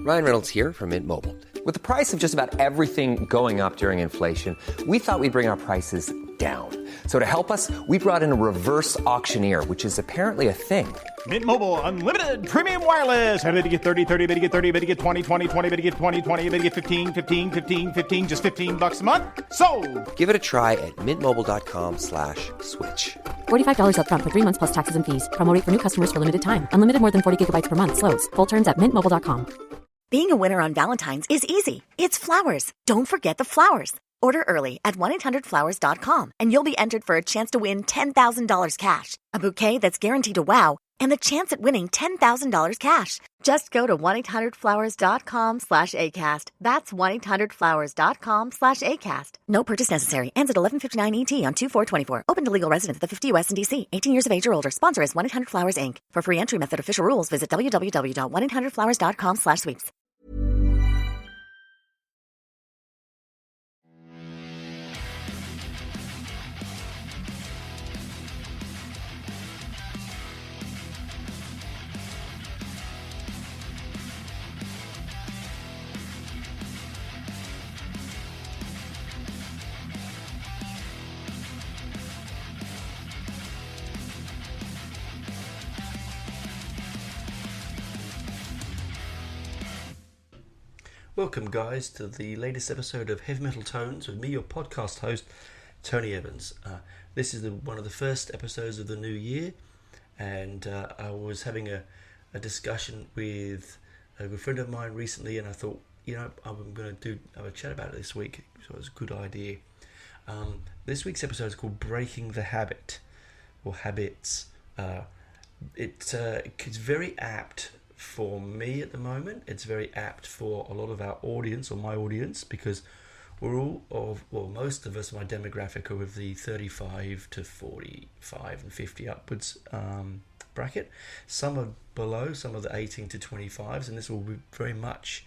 Ryan Reynolds here from Mint Mobile. With the price of just about everything going up during inflation, we thought we'd bring our prices down. So to help us, we brought in a reverse auctioneer, which is apparently a thing. Mint Mobile Unlimited Premium Wireless. How to get 30, 30, bit to get 30, bit to get 20, 20, 20, bit to get 20, 20, bit to get 15, 15, 15, 15, just $15 a month? Sold! Give it a try at mintmobile.com/switch. $45 up front for 3 months plus taxes and fees. Promo rate for new customers for limited time. Unlimited more than 40 gigabytes per month. Slows full terms at mintmobile.com. Being a winner on Valentine's is easy. It's flowers. Don't forget the flowers. Order early at 1-800-Flowers.com and you'll be entered for a chance to win $10,000 cash, a bouquet that's guaranteed to wow, and the chance at winning $10,000 cash. Just go to 1-800-Flowers.com/ACAST. That's 1-800-Flowers.com/ACAST. No purchase necessary. Ends at 11:59 ET on 2/4/24. Open to legal residents of the 50 U.S. and D.C. 18 years of age or older. Sponsor is 1-800-Flowers, Inc. For free entry method official rules, visit www.1800flowers.com/sweeps. Welcome, guys, to the latest episode of Heavy Metal Tones with me, your podcast host, Tony Evans. This is one of the first episodes of the new year, and I was having a discussion with a good friend of mine recently, and I thought, I'm going to have a chat about it this week, so it was a good idea. This week's episode is called Breaking the Habit, or Habits. It's very apt for me at the moment. It's very apt for a lot of our audience, or my audience, because most of us, my demographic, are with the 35 to 45 and 50 upwards bracket. Some are below, some are the 18 to 25s, and this will be very much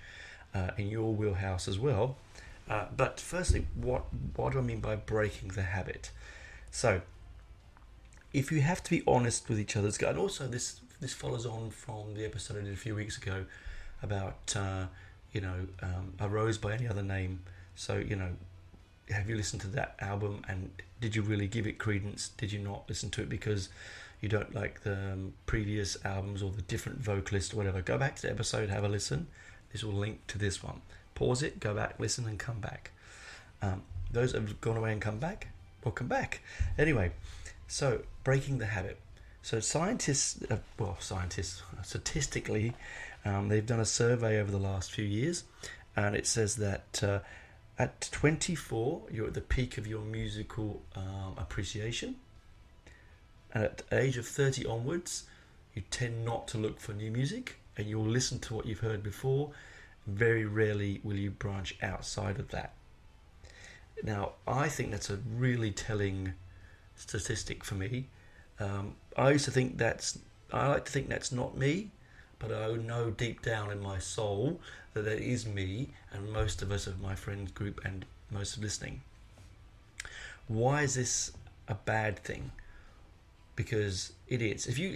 in your wheelhouse as well. But firstly, what do I mean by breaking the habit? So, if you have to be honest with each other, and also this follows on from the episode I did a few weeks ago about, A Rose by Any Other Name. So, have you listened to that album, and did you really give it credence? Did you not listen to it because you don't like the previous albums or the different vocalist or whatever? Go back to the episode, have a listen. This will link to this one. Pause it, go back, listen, and come back. Those that have gone away and come back, welcome back. Anyway, so breaking the habit. So statistically, they've done a survey over the last few years, and it says that at 24, you're at the peak of your musical appreciation, and at the age of 30 onwards, you tend not to look for new music, and you'll listen to what you've heard before. Very rarely will you branch outside of that. Now, I think that's a really telling statistic for me. I like to think that's not me, but I know deep down in my soul that it is me, and most of us of my friends group and most of listening. Why is this a bad thing? Because it is. If you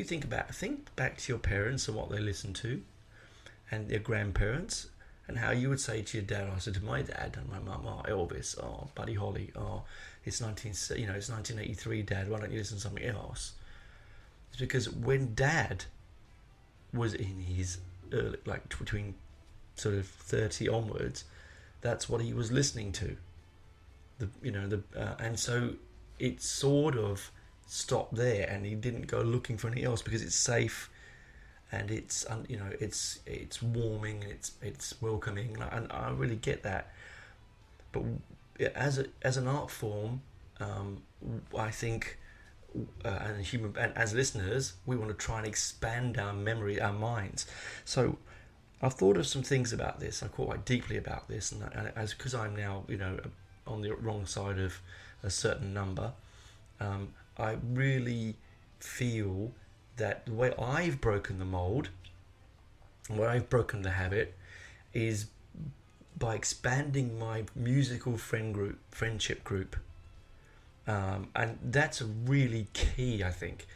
think back to your parents and what they listened to, and their grandparents, and how you would say to your dad, I said to my dad and my mum, Elvis, Buddy Holly, it's 1983, Dad, why don't you listen to something else? It's because when Dad was in his early, between sort of 30 onwards, that's what he was listening to. And so it sort of stopped there, and he didn't go looking for anything else because it's safe, and it's warming, and it's welcoming, and I really get that. But as an art form, I think, and as listeners, we want to try and expand our memory, our minds. So I've thought of some things about this. I thought quite deeply about this, and because I'm now on the wrong side of a certain number, I really feel that the way I've broken the mold, the way I've broken the habit, is by expanding my musical friendship group. And that's a really key, I think.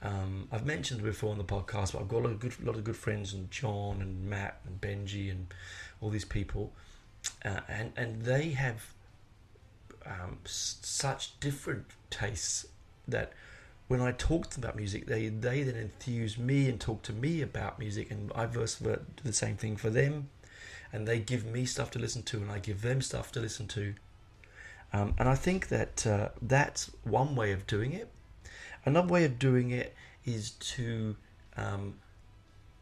I've mentioned before on the podcast, but I've got a lot of good friends, and John and Matt and Benji and all these people, and they have such different tastes that when I talk to them about music, they then enthuse me and talk to me about music, and I vice versa do the same thing for them, and they give me stuff to listen to, and I give them stuff to listen to, and I think that that's one way of doing it. Another way of doing it is to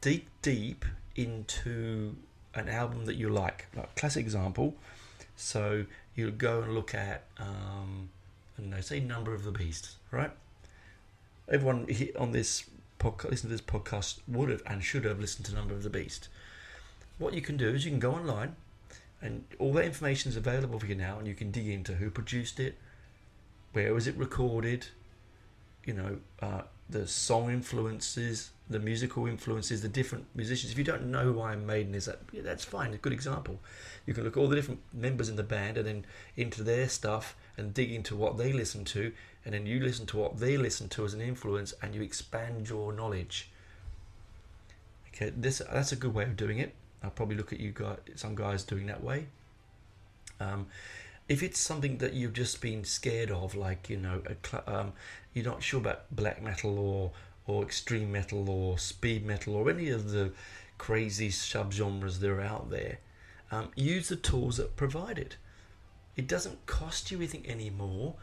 dig deep into an album that you like classic example. So you'll go and look at, say Number of the Beast, right? Everyone on this podcast, listen to this podcast, would have and should have listened to Number of the Beast. What you can do is you can go online, and all that information is available for you now, and you can dig into who produced it, where was it recorded, the song influences, the musical influences, the different musicians. If you don't know who Iron Maiden is, that's fine. A good example. You can look at all the different members in the band and then into their stuff and dig into what they listen to, and then you listen to what they listen to as an influence, and you expand your knowledge. Okay, that's a good way of doing it. I'll probably look at some guys doing that way. If it's something that you've just been scared of, like you're not sure about black metal or extreme metal or speed metal or any of the crazy subgenres that are out there, use the tools that are provided. It doesn't cost you anything anymore,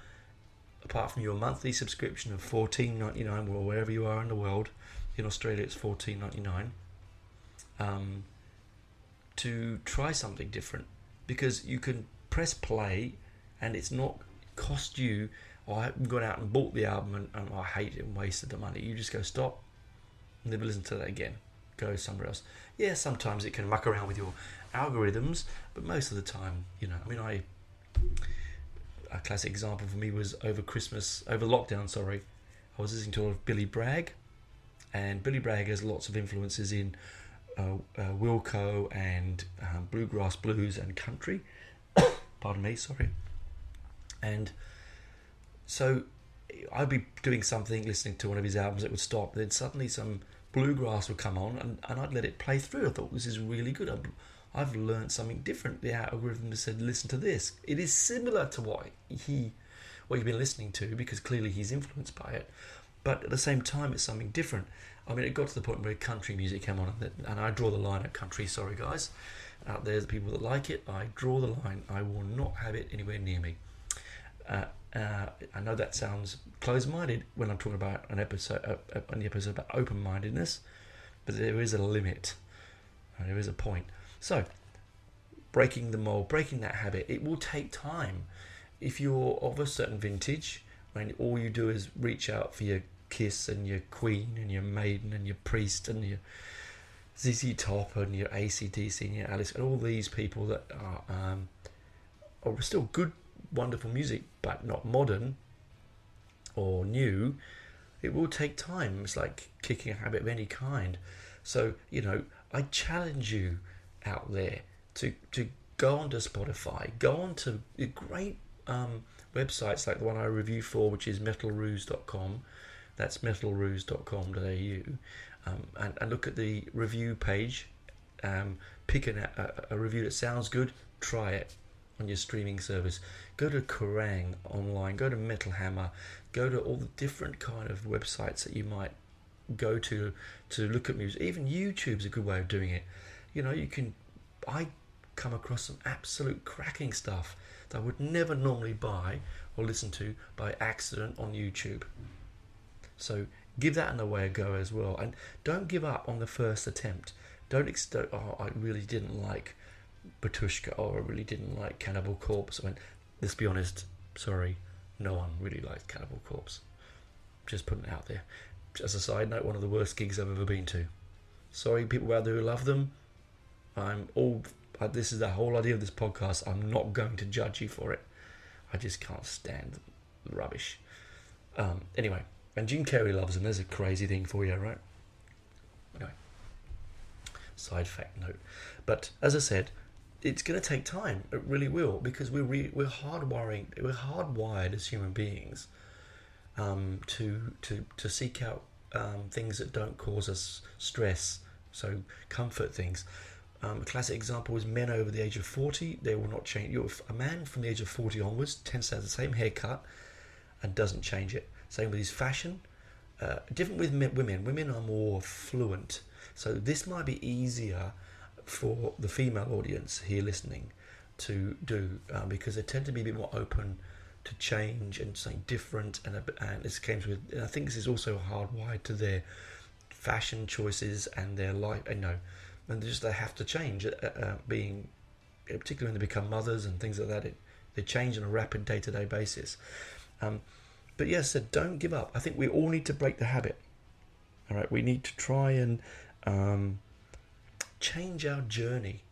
apart from your monthly subscription of $14.99, or wherever you are in the world. In Australia, it's $14.99. To try something different, because you can press play and it's not cost you, I haven't gone out and bought the album and I hate it and wasted the money. You just go stop, never listen to that again, go somewhere else. Yeah, sometimes it can muck around with your algorithms, but most of the time, a classic example for me was over lockdown, I was listening to a lot of Billy Bragg, and Billy Bragg has lots of influences in Wilco and bluegrass, blues and country. Pardon me, sorry. And so I'd be doing something, listening to one of his albums, it would stop, then suddenly some bluegrass would come on, and I'd let it play through. I thought, this is really good. I've learned something different. The algorithm said, listen to this. It is similar to what you've been listening to, because clearly he's influenced by it, but at the same time it's something different. It got to the point where country music came on, and I draw the line at country. Sorry guys, out there, the people that like it, I draw the line. I will not have it anywhere near me. I know that sounds closed-minded when I'm talking about an episode about open-mindedness, but there is a limit. There is a point. So, breaking the mold, breaking that habit, it will take time. If you're of a certain vintage, when all you do is reach out for your Kiss and your Queen and your Maiden and your Priest and your ZZ Top and your AC/DC and your Alice and all these people that are still good, wonderful music, but not modern or new, it will take time. It's like kicking a habit of any kind. So, I challenge you out there to go onto Spotify, go onto great websites like the one I review for, which is metalruse.com. That's metalruse.com.au, and look at the review page. Pick a review that sounds good. Try it on your streaming service. Go to Kerrang online. Go to Metal Hammer. Go to all the different kind of websites that you might go to look at music. Even YouTube's a good way of doing it. I come across some absolute cracking stuff that I would never normally buy or listen to by accident on YouTube. So give that a way a go as well, and don't give up on the first attempt. Don't I really didn't like Batushka, or I really didn't like Cannibal Corpse. Let's be honest, sorry, no one really likes Cannibal Corpse. Just putting it out there. As a side note, one of the worst gigs I've ever been to. Sorry, people out there who love them. This is the whole idea of this podcast. I'm not going to judge you for it. I just can't stand the rubbish. Anyway. And Jim Carrey loves them. There's a crazy thing for you, right? Anyway, side fact note. But as I said, it's going to take time. It really will, because we're hardwired as human beings to seek out things that don't cause us stress, so comfort things. A classic example is men over the age of 40. They will not change. A man from the age of 40 onwards tends to have the same haircut and doesn't change it. Same with his fashion. Different with women. Women are more fluent. So this might be easier for the female audience here listening to do, because they tend to be a bit more open to change and something different. And this comes with, and I think this is also hardwired to their fashion choices and their life. And just they have to change, being particularly when they become mothers and things like that. They change on a rapid day-to-day basis. But yes, so don't give up. I think we all need to break the habit. All right, we need to try and change our journey.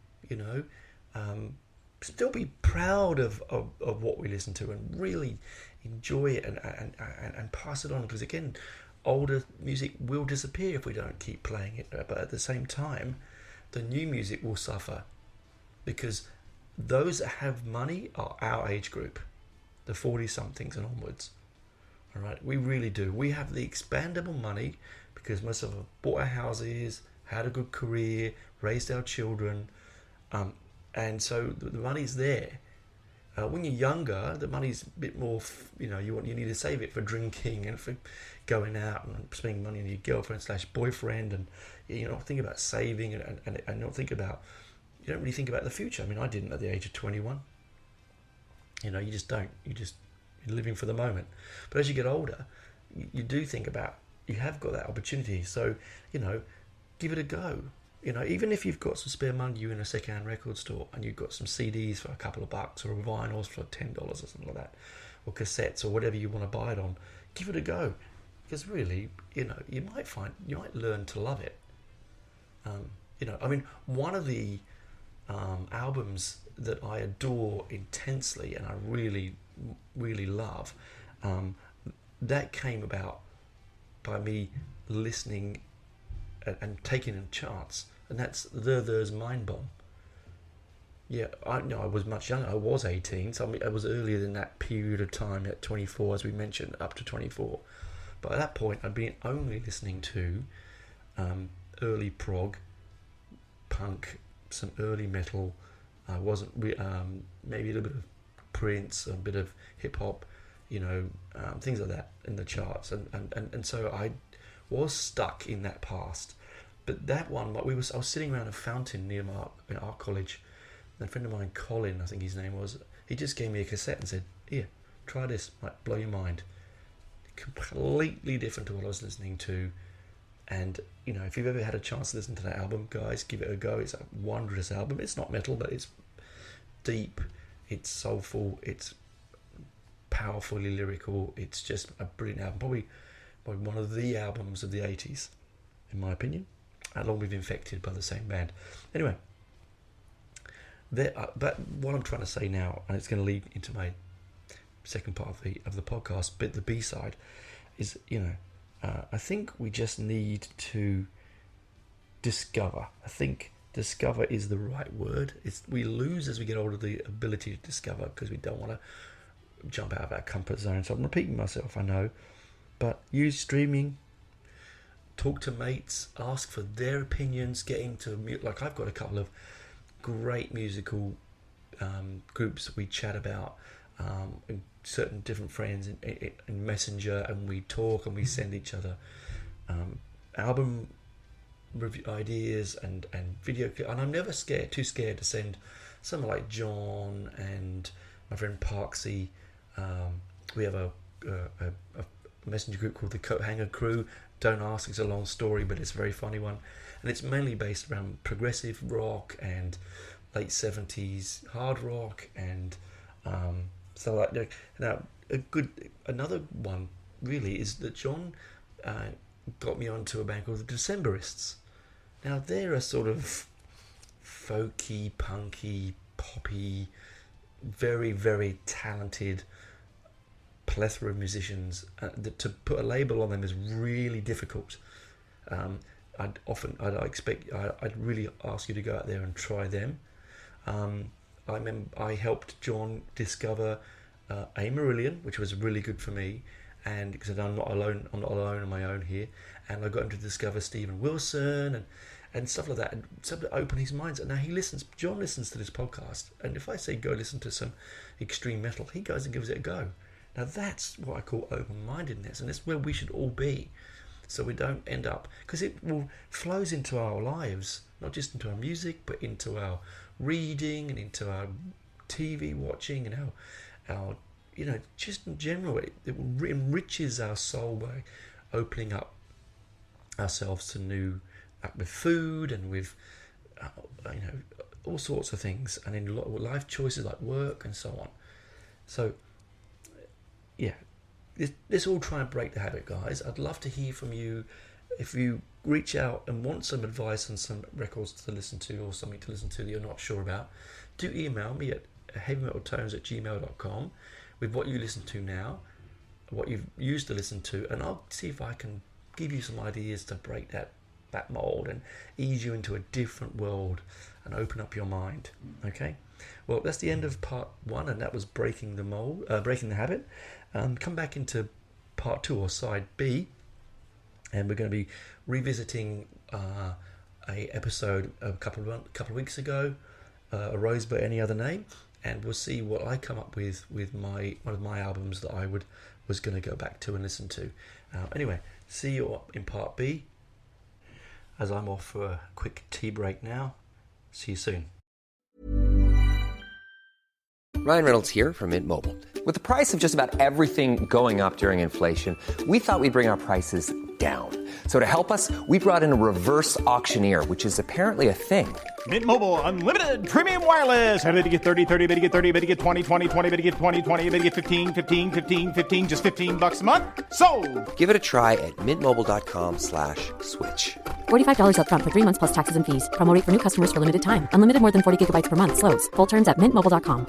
Still be proud of what we listen to and really enjoy it and pass it on. Because again, older music will disappear if we don't keep playing it. But at the same time, the new music will suffer, because those that have money are our age group, the 40-somethings and onwards. All right, we really do. We have the expandable money because most of us bought our houses, had a good career, raised our children, and so the money's there. When you're younger, the money's a bit more, you need to save it for drinking and for going out and spending money on your girlfriend / boyfriend, and you don't think about saving and you don't really think about the future. I mean, I didn't at the age of 21. You just don't. You're living for the moment. But as you get older, you do think about, you have got that opportunity. So, give it a go. Even if you've got some spare money, you're in a second-hand record store and you've got some CDs for a couple of bucks, or vinyls for $10 or something like that, or cassettes or whatever you want to buy it on, give it a go. Because really, you might learn to love it. One of the albums that I adore intensely and I really, really love, that came about by me listening and taking in charts, and that's There's Mind Bomb. Yeah, I was much younger. I was 18, so I was earlier than that period of time at 24, as we mentioned, up to 24. But at that point, I'd been only listening to early prog, punk, some early metal. I wasn't maybe a little bit of Prince, a bit of hip hop, things like that in the charts, and so I was stuck in that past. But that one, I was sitting around a fountain near in our college, and a friend of mine, Colin, I think his name was, he just gave me a cassette and said, "Here, try this, might blow your mind." Completely different to what I was listening to. And if you've ever had a chance to listen to that album, guys, give it a go. It's a wondrous album. It's not metal, but it's deep, it's soulful, it's powerfully lyrical. It's just a brilliant album, probably one of the albums of the 80s, in my opinion, along with Infected by the same band. Anyway, but what I'm trying to say now, and it's going to lead into my second part of the podcast, but the B-side is, I think we just need to discover. I think discover is the right word. We lose as we get older the ability to discover because we don't want to jump out of our comfort zone. So I'm repeating myself, I know, but use streaming, talk to mates, ask for their opinions, getting to like I've got a couple of great musical groups we chat about, and certain different friends in Messenger, and we talk and we send each other album review ideas and video, and I'm never too scared to send someone like John and my friend Parksy. We have a messenger group called the Coat Hanger Crew. Don't ask, it's a long story, but it's a very funny one, and it's mainly based around progressive rock and late 70s hard rock and so like now another one really is that John got me onto a band called the Decemberists. Now they're a sort of folky, punky, poppy, very, very talented plethora of musicians. To put a label on them is really difficult. I'd really ask you to go out there and try them. I remember I helped John discover Amarillion, which was really good for me, and because I'm not alone on my own here, and I got him to discover Stephen Wilson and stuff like that, and something to open his mind. And now John listens to this podcast, and if I say go listen to some extreme metal, he goes and gives it a go. Now that's what I call open-mindedness, and it's where we should all be, so we don't end up, because it flows into our lives, not just into our music, but into our reading and into our TV watching and our just in general, it enriches our soul by opening up ourselves to new, with food and with all sorts of things, and in life choices like work and so on. So yeah, let's all try and break the habit, guys. I'd love to hear from you. If you reach out and want some advice on some records to listen to or something to listen to that you're not sure about, do email me at heavymetaltones@gmail.com with what you listen to now, what you've used to listen to, and I'll see if I can give you some ideas to break that mold and ease you into a different world and open up your mind. Okay, well, that's the end of part 1, and that was breaking the habit. Come back into part 2 or side B, and we're going to be revisiting a episode a couple of weeks ago, A Rose By Any Other Name, and we'll see what I come up with one of my albums that I was going to go back to and listen to. Anyway, see you in part B, as I'm off for a quick tea break now. See you soon. Ryan Reynolds here from Mint Mobile. With the price of just about everything going up during inflation, we thought we'd bring our prices down. So to help us, we brought in a reverse auctioneer, which is apparently a thing. Mint Mobile Unlimited Premium Wireless. How to get 30, 30, bit to get 30, bit to get 20, 20, 20, bit to get 20, 20, bit to get 15, 15, 15, 15, just $15 a month? Sold! Give it a try at mintmobile.com/switch. $45 up front for 3 months plus taxes and fees. Promo rate for new customers for limited time. Unlimited more than 40 gigabytes per month. Slows full terms at mintmobile.com.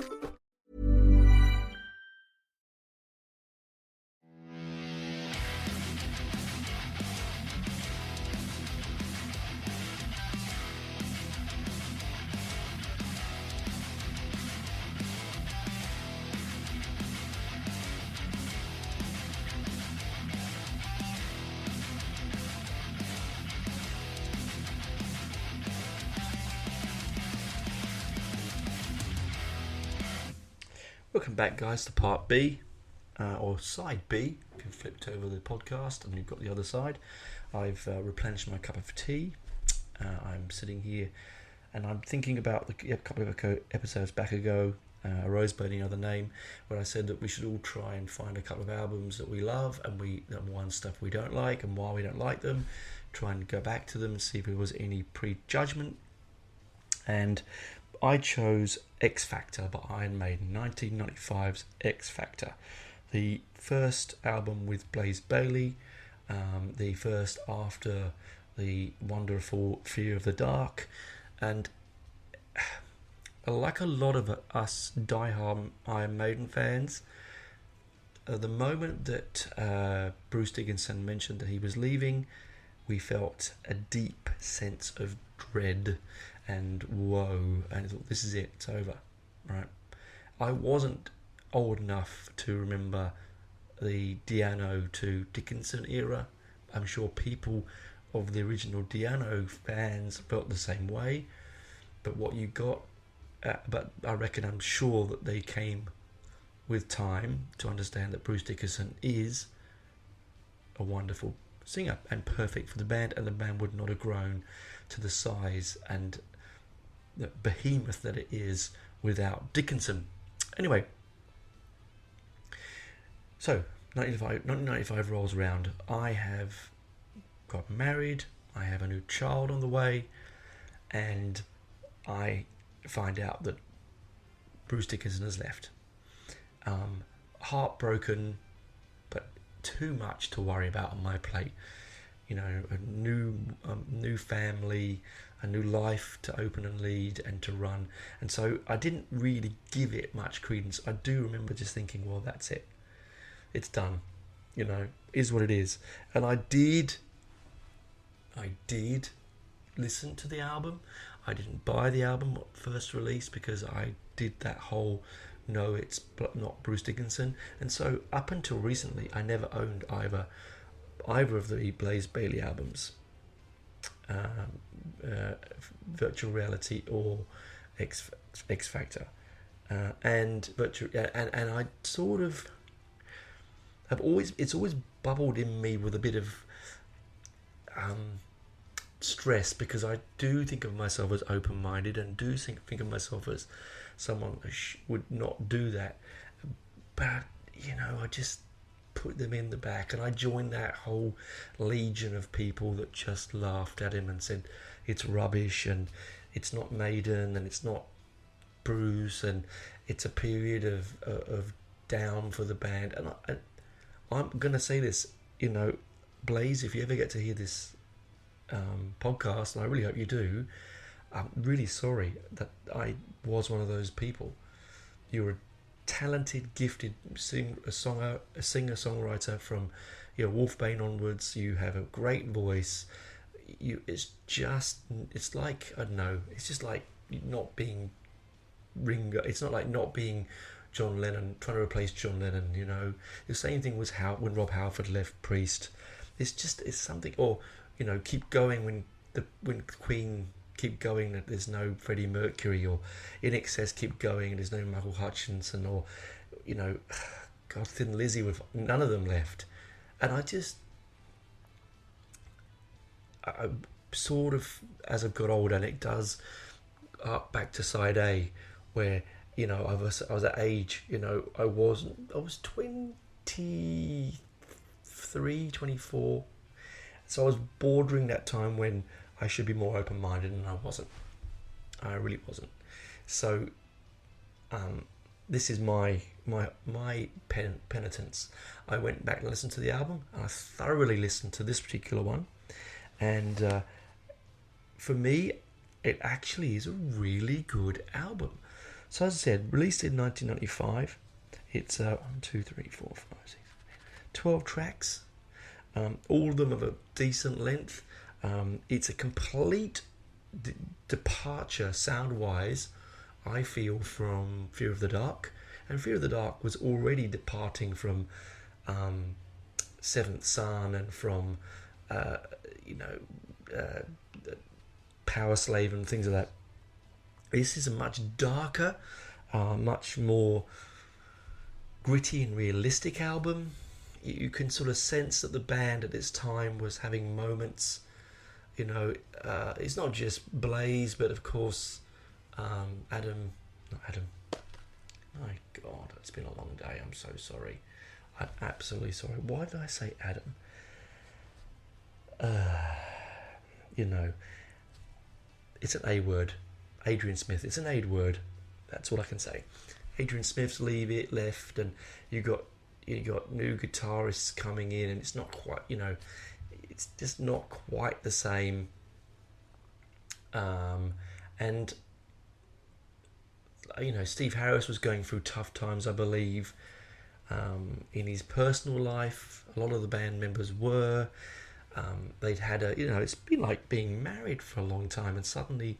Welcome back, guys, to part B, or side B. If you flipped over the podcast and you've got the other side, I've replenished my cup of tea. I'm sitting here and I'm thinking about a couple of episodes back ago, A Rose By Any Other Name, where I said that we should all try and find a couple of albums that we love and one stuff we don't like and why we don't like them, try and go back to them and see if there was any prejudgment. And I chose X Factor by Iron Maiden, 1995's X Factor. The first album with Blaze Bayley, the first after the wonderful Fear of the Dark. And like a lot of us diehard Iron Maiden fans, the moment that Bruce Dickinson mentioned that he was leaving, we felt a deep sense of dread and woe, and I thought, this is it, it's over, right? I wasn't old enough to remember the Di'Anno to Dickinson era. I'm sure people of the original Di'Anno fans felt the same way, but what you got, but I'm sure that they came with time to understand that Bruce Dickinson is a wonderful singer and perfect for the band, and the band would not have grown to the size and the behemoth that it is without Dickinson. Anyway, so 1995 rolls around. I have got married, I have a new child on the way, and I find out that Bruce Dickinson has left. Heartbroken, but too much to worry about on my plate. You know, a new family, a new life to open and lead and to run. And so I didn't really give it much credence. I do remember just thinking, well, that's it. It's done. You know, is what it is. And I did listen to the album. I didn't buy the album at first release because I did that whole no, it's not Bruce Dickinson. And so up until recently, I never owned either of the Blaze Bayley albums, Virtual Reality or X Factor, and I sort of have it's always bubbled in me with a bit of stress, because I do think of myself as open-minded and do think of myself as someone who would not do that, but I just put them in the back, and I joined that whole legion of people that just laughed at him and said it's rubbish and it's not Maiden and it's not Bruce and it's a period of down for the band. And I'm gonna say this, Blaze, if you ever get to hear this podcast, and I really hope you do, I'm really sorry that I was one of those people. You're a talented, gifted singer-songwriter from Wolfbane onwards. You have a great voice. It's like, I don't know, it's just like not being Ringo. It's not like not being John Lennon, trying to replace John Lennon. The same thing was when Rob Halford left Priest. It's something. Or keep going when Queen keep going, that there's no Freddie Mercury, or In Excess keep going and there's no Michael Hutchinson, or God, Thin Lizzy, with none of them left. And I sort of, as I've got older, and it does up back to side A, where I was at age, I was 23, 24, so I was bordering that time when I should be more open-minded, and I wasn't. I really wasn't. So this is my penitence. I went back and listened to the album, and I thoroughly listened to this particular one, and for me, it actually is a really good album. So as I said, released in 1995, it's 12 tracks, all of them of a decent length. It's a complete departure sound-wise, I feel, from Fear of the Dark. And Fear of the Dark was already departing from Seventh Son and from Power Slave and things like that. This is a much darker, much more gritty and realistic album. You can sort of sense that the band at this time was having moments. It's not just Blaze, but of course Adam. My God, it's been a long day. I'm so sorry. I'm absolutely sorry. Why did I say Adam? It's an A word. Adrian Smith. It's an A word. That's all I can say. Adrian Smith's left, and you got new guitarists coming in, and it's not quite. It's just not quite the same. And Steve Harris was going through tough times, I believe, in his personal life. A lot of the band members were. They'd had it's been like being married for a long time, and suddenly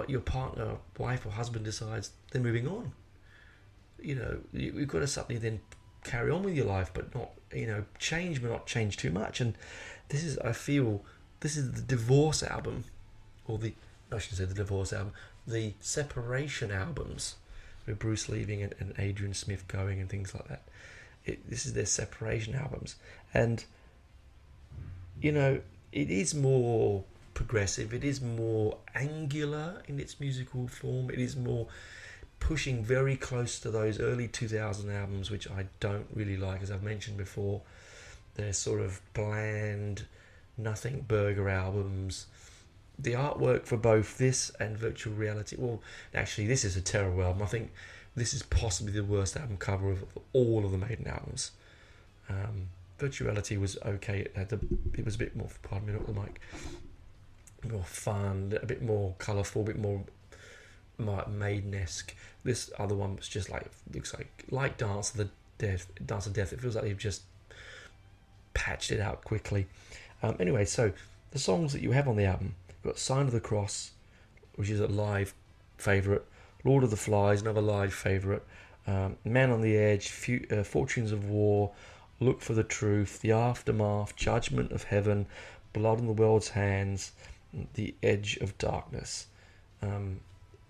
your partner, wife or husband decides they're moving on. You've got to suddenly then carry on with your life, but not, change, but not change too much. And I feel this is the divorce album, or I shouldn't say the divorce album, the separation albums, with Bruce leaving and Adrian Smith going and things like that. This is their separation albums. And, it is more progressive, it is more angular in its musical form, it is more pushing very close to those early 2000 albums, which I don't really like, as I've mentioned before. They're sort of bland, nothing burger albums. The artwork for both this and Virtual Reality, well, actually, this is a terrible album. I think this is possibly the worst album cover of all of the Maiden albums. Virtual Reality was okay. It was a bit more, pardon me, not the mic, more fun, a bit more colourful, a bit more Maiden-esque. This other one was just looks like Dance of Death. It feels like they've just patched it out quickly. Anyway, so the songs that you have on the album, you've got Sign of the Cross, which is a live favourite, Lord of the Flies, another live favourite. Man on the Edge, Fortunes of War, Look for the Truth, The Aftermath, Judgment of Heaven, Blood on the World's Hands, The Edge of Darkness.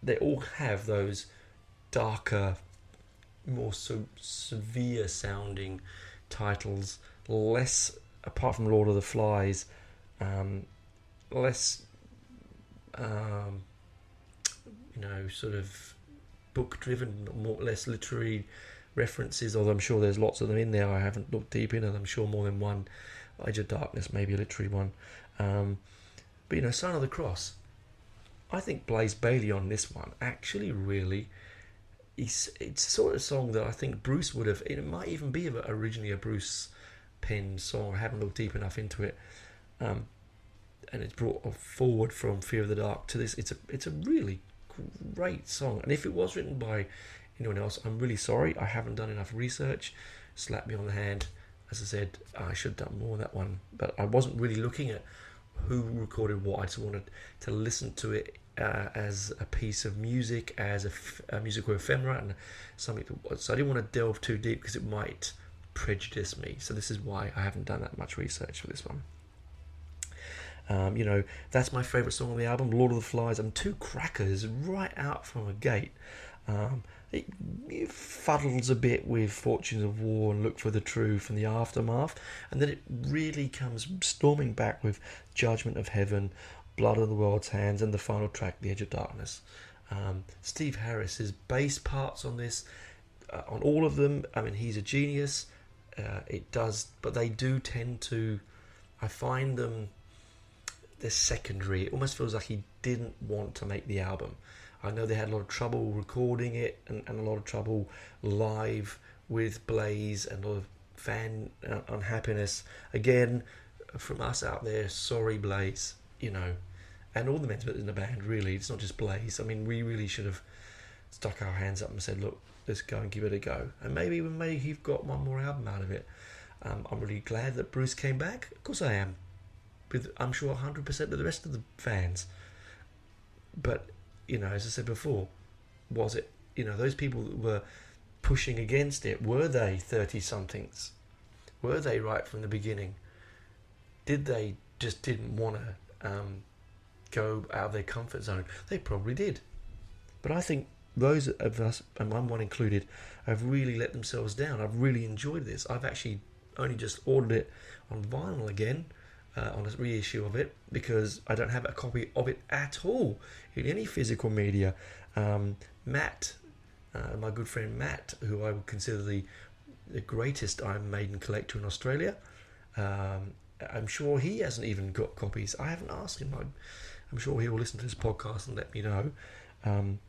They all have those darker, more severe sounding titles, less, apart from Lord of the Flies, less, sort of book driven, less literary references, although I'm sure there's lots of them in there. I haven't looked deep in it. I'm sure more than one. Edge of Darkness, maybe a literary one. But Sign of the Cross, I think Blaze Bayley on this one actually really, it's sort of song that I think Bruce would have, it might even be originally a Bruce penned song. I haven't looked deep enough into it, and it's brought forward from Fear of the Dark to this. It's a really great song, and if it was written by anyone else, I'm really sorry. I haven't done enough research. Slap me on the hand. As I said, I should have done more on that one, but I wasn't really looking at who recorded what. I just wanted to listen to it as a piece of music, as a musical ephemera, and something. So I didn't want to delve too deep because it might prejudice me. So this is why I haven't done that much research for this one. That's my favourite song on the album, Lord of the Flies, and two crackers right out from a gate. It fuddles a bit with Fortunes of War and Look for the Truth and The Aftermath, and then it really comes storming back with Judgment of Heaven, Blood on the World's Hands, and the final track, The Edge of Darkness. Steve Harris's bass parts on this, on all of them, I mean, he's a genius. But they do tend to, I find them, they're secondary. It almost feels like he didn't want to make the album. I know they had a lot of trouble recording it and a lot of trouble live with Blaze and a lot of fan unhappiness. Again, from us out there, sorry Blaze, and all the men in the band, really. It's not just Blaze. I mean, we really should have stuck our hands up and said, look, let's go and give it a go. And maybe you've got one more album out of it. I'm really glad that Bruce came back. Of course I am. With, I'm sure, 100% of the rest of the fans. But, as I said before, was it, those people that were pushing against it, were they 30-somethings? Were they right from the beginning? Did they just didn't want to go out of their comfort zone? They probably did. But I think those of us, and I'm one included, have really let themselves down. I've really enjoyed this. I've actually only just ordered it on vinyl again, on a reissue of it, because I don't have a copy of it at all in any physical media. Matt, my good friend Matt, who I would consider the greatest Iron Maiden collector in Australia, I'm sure he hasn't even got copies. I haven't asked him. I'm sure he will listen to this podcast and let me know. And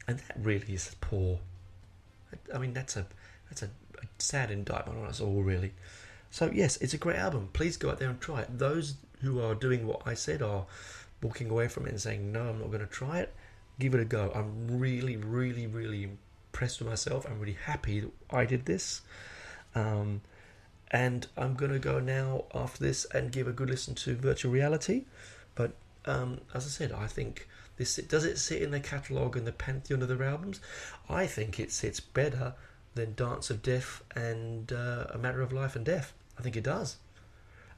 that really is poor. I mean, that's a sad indictment on us all, really. So yes, it's a great album. Please go out there and try it. Those who are doing what I said, are walking away from it and saying, no, I'm not going to try it, give it a go. I'm really, really, really impressed with myself. I'm really happy that I did this. And I'm going to go now after this and give a good listen to Virtual Reality. But as I said, I think does it sit in the catalogue and the pantheon of their albums? I think it sits better than Dance of Death and A Matter of Life and Death. I think it does.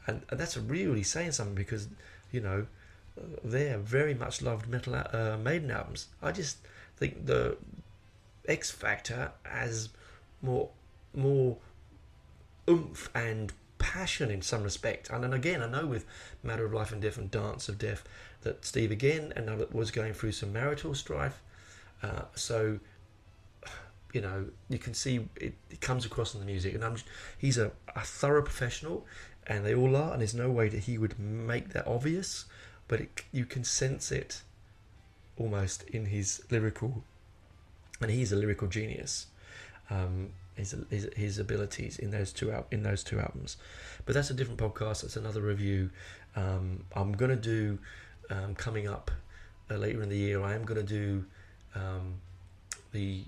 And that's really saying something, because, they're very much loved metal Maiden albums. I just think the X Factor has more oomph and passion in some respect. And then again, I know with Matter of Life and Death and Dance of Death that Steve again was going through some marital strife. So you can see it comes across in the music, and he's a thorough professional, and they all are, and there's no way that he would make that obvious, but you can sense it almost in his lyrical, and he's a lyrical genius. His abilities in those two albums, but that's a different podcast. That's another review. I'm gonna do coming up later in the year. I am gonna do the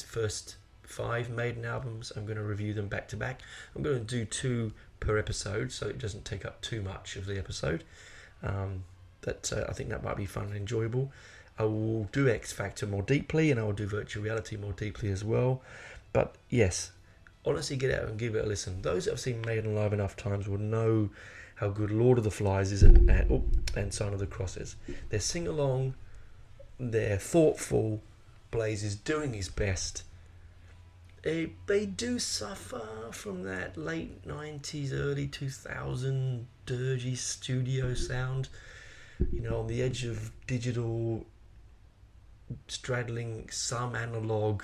first 5 Maiden albums. I'm going to review them back to back. I'm going to do 2 per episode, so it doesn't take up too much of the episode. I think that might be fun and enjoyable. I will do X Factor more deeply, and I will do virtual reality more deeply as well. But yes, honestly, get out and give it a listen. Those that have seen Maiden live enough times will know how good Lord of the Flies is and Sign of the Cross is. They're sing-along, they're thoughtful, Blaze is doing his best. They do suffer from that late 90s, early 2000 dirgy studio sound, on the edge of digital, straddling some analog,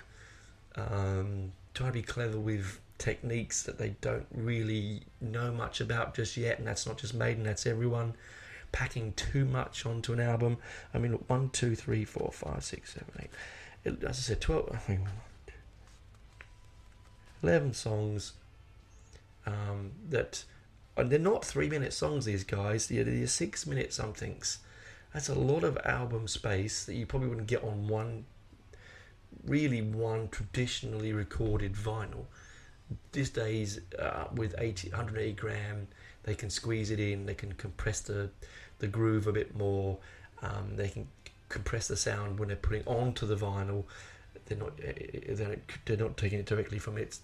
trying to be clever with techniques that they don't really know much about just yet, and that's not just Maiden, that's everyone. Packing too much onto an album. I mean, look, 1, 2, 3, 4, 5, 6, 7, 8. As I said, 12. 11 songs that, and they're not 3-minute songs, these guys, they're 6-minute somethings. That's a lot of album space that you probably wouldn't get on one traditionally recorded vinyl. These days, with 180 gram, they can squeeze it in, they can compress the groove a bit more, they can compress the sound when they're putting onto the vinyl. They're not taking it directly from its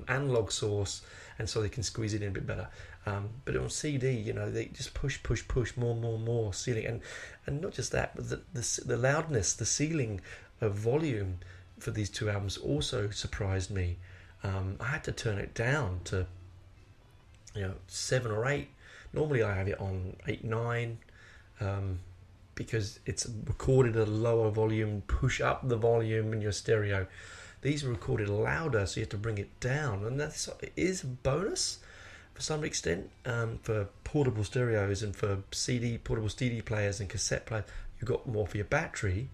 analog source, and so they can squeeze it in a bit better. But on CD, they just push more ceiling, and not just that, but the loudness, the ceiling of volume for these two albums also surprised me. I had to turn it down to 7 or 8. Normally I have it on 8, 9, because it's recorded at a lower volume. Push up the volume in your stereo. These are recorded louder, so you have to bring it down, and that is a bonus for some extent, for portable stereos and for portable CD players and cassette players. You've got more for your battery,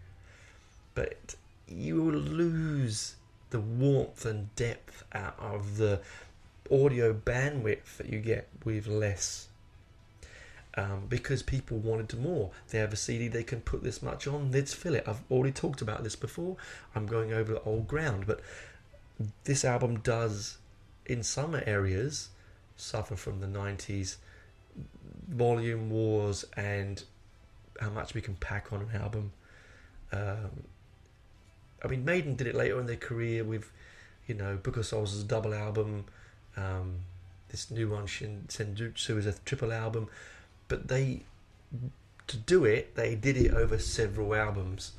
but you will lose the warmth and depth out of the audio bandwidth that you get with less, because people wanted more. They have a CD, they can put this much on, let's fill it. I've already talked about this before, I'm going over old ground, but this album does, in some areas, suffer from the 90s volume wars and how much we can pack on an album. I mean, Maiden did it later in their career with, Book of Souls as a double album. This new one, Senjutsu, is a triple album. But they did it over several albums,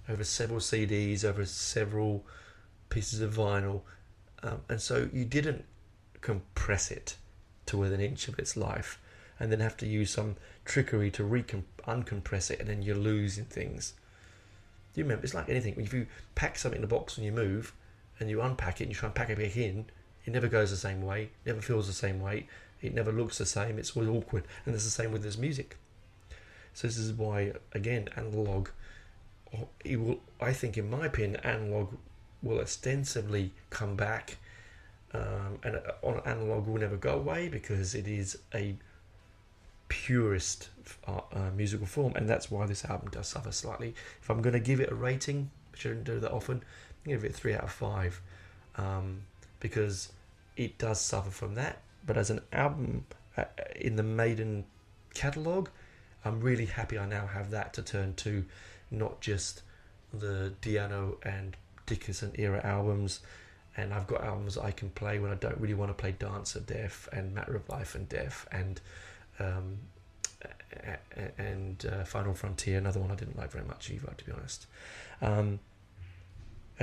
over several CDs, over several pieces of vinyl. And so you didn't compress it to within an inch of its life and then have to use some trickery to uncompress it, and then you're losing things. Do you remember? It's like anything. If you pack something in a box and you move and you unpack it and you try and pack it back in, it never goes the same way, never feels the same way, it never looks the same, it's always awkward. And it's the same with this music. So this is why, again, analog, I think, in my opinion, analog will extensively come back, and on analog will never go away, because it is a purest musical form, and that's why this album does suffer slightly. If I'm going to give it a rating, which I don't do that often, I'm going to give it 3 out of 5, because it does suffer from that. But as an album in the Maiden catalogue, I'm really happy I now have that to turn to, not just the Di'Anno and Dickinson era albums. And I've got albums I can play when I don't really want to play Dance of Death and Matter of Life and Death and Final Frontier, another one I didn't like very much either, to be honest. And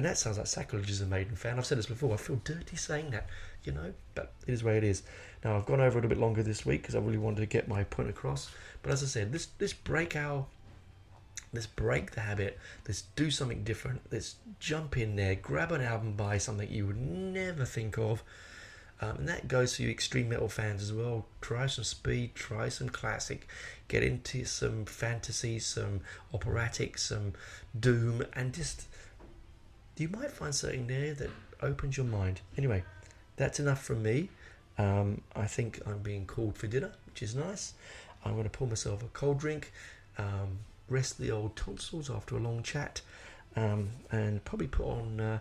that sounds like sacrilege as a Maiden fan. I've said this before, I feel dirty saying that, but it is the way it is. Now, I've gone over it a bit longer this week because I really wanted to get my point across. But as I said, let's break the habit, let's do something different, let's jump in there, grab an album by something you would never think of. And that goes for you extreme metal fans as well. Try some speed, try some classic, get into some fantasy, some operatic, some doom, and just, you might find something there that opens your mind. Anyway, that's enough from me. I think I'm being called for dinner, which is nice. I'm going to pour myself a cold drink, rest the old tonsils after a long chat, and probably put on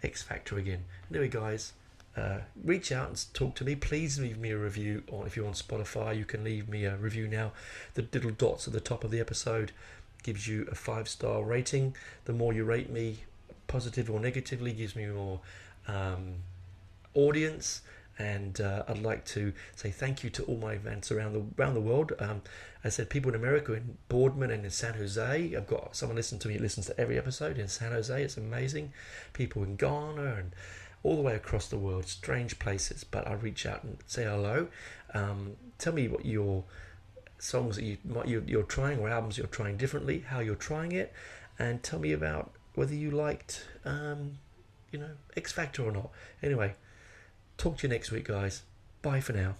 X Factor again. Anyway, guys, reach out and talk to me. Please leave me a review if you're on Spotify. You can leave me a review now. The little dots at the top of the episode gives you a 5-star rating. The more you rate me, positive or negatively, gives me more audience. And I'd like to say thank you to all my fans around the world. I said people in America, in Boardman and in San Jose. I've got someone listening to me, listens to every episode in San Jose. It's amazing. People in Ghana and all the way across the world, strange places. But I reach out and say hello. Tell me what your songs that you're trying, or albums you're trying differently, how you're trying it, and tell me about whether you liked, X Factor or not. Anyway. Talk to you next week, guys. Bye for now.